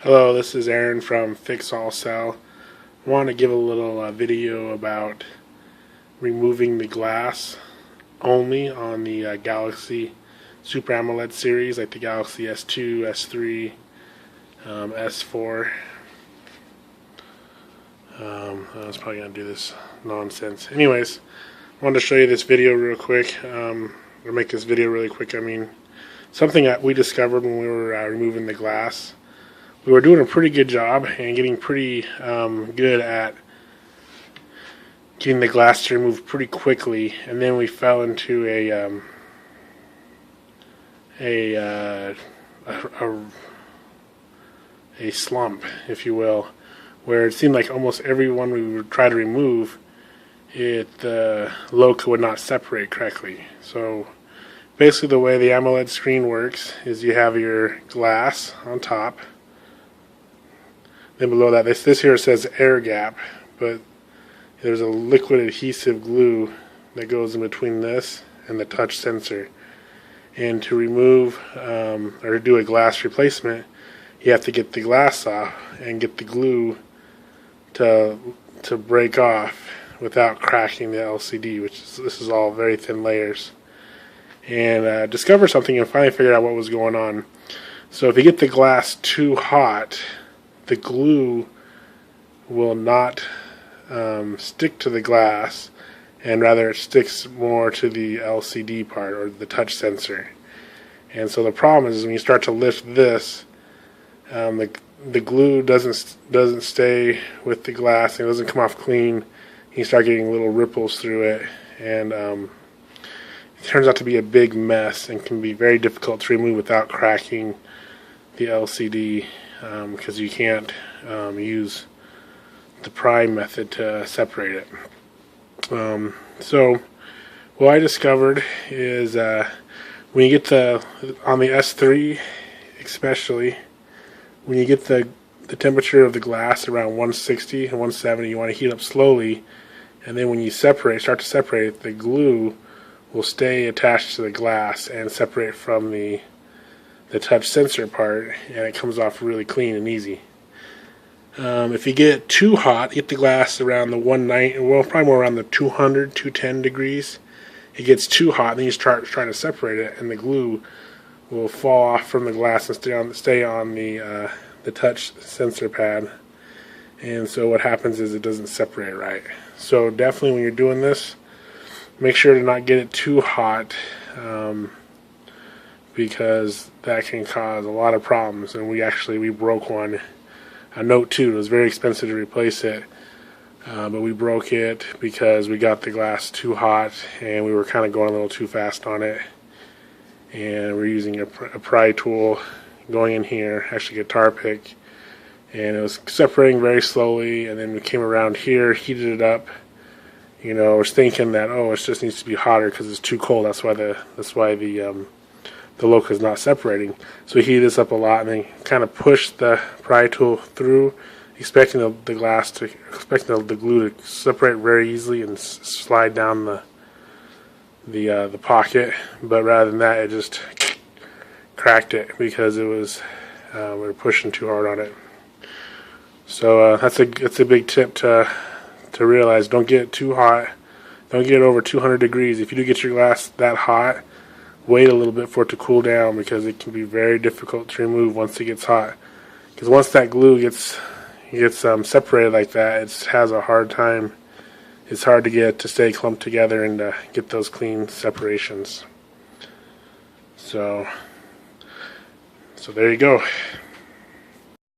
Hello, this is Aaron from Fix All Cell. I want to give a little video about removing the glass only on the Galaxy Super AMOLED series, like the Galaxy S2, S3, S4. I was probably going to do this nonsense. Anyways, I wanted to show you this video real quick. Or make this video really quick. I mean, something that we discovered when we were removing the glass. We were doing a pretty good job and getting pretty good at getting the glass to remove pretty quickly, and then we fell into a slump, if you will, where it seemed like almost every one we would try to remove, the LOCA would not separate correctly. So basically the way the AMOLED screen works is you have your glass on top. Then below that, this here says air gap, but there's a liquid adhesive glue that goes in between this and the touch sensor. And to remove or to do a glass replacement, you have to get the glass off and get the glue to break off without cracking the LCD, this is all very thin layers. And discovered something and finally figured out what was going on. So if you get the glass too hot, the glue will not stick to the glass, and rather it sticks more to the LCD part, or the touch sensor. And so the problem is when you start to lift this, the glue doesn't stay with the glass, and it doesn't come off clean. You start getting little ripples through it, and it turns out to be a big mess and can be very difficult to remove without cracking the LCD. Because you can't use the pry method to separate it. So what I discovered is when you get on the S3 especially, when you get the temperature of the glass around 160 and 170, you want to heat up slowly, and then when you start to separate, the glue will stay attached to the glass and separate from the touch sensor part, and it comes off really clean and easy. If you get it too hot, get the glass around the 190, well, probably more around the 200, 210 degrees. It gets too hot, and then you start trying to separate it, and the glue will fall off from the glass and stay on the touch sensor pad. And so what happens is it doesn't separate right. So definitely when you're doing this, make sure to not get it too hot, because that can cause a lot of problems. And we broke one, a Note 2. It was very expensive to replace it, but we broke it because we got the glass too hot and we were kind of going a little too fast on it, and we're using a pry tool going in here, actually a guitar pick, and it was separating very slowly. And then we came around here, heated it up, was thinking that, oh, it just needs to be hotter because it's too cold. That's why the LOCA is not separating. So we heat this up a lot and then kind of push the pry tool through, expecting the glue to separate very easily and slide down the pocket. But rather than that, it just cracked it because it was we were pushing too hard on it. So that's a big tip to realize. Don't get it too hot. Don't get it over 200 degrees. If you do get your glass that hot, wait a little bit for it to cool down, because it can be very difficult to remove once it gets hot. Because once that glue gets separated like that, it has a hard time. It's hard to get it to stay clumped together and to get those clean separations. So there you go.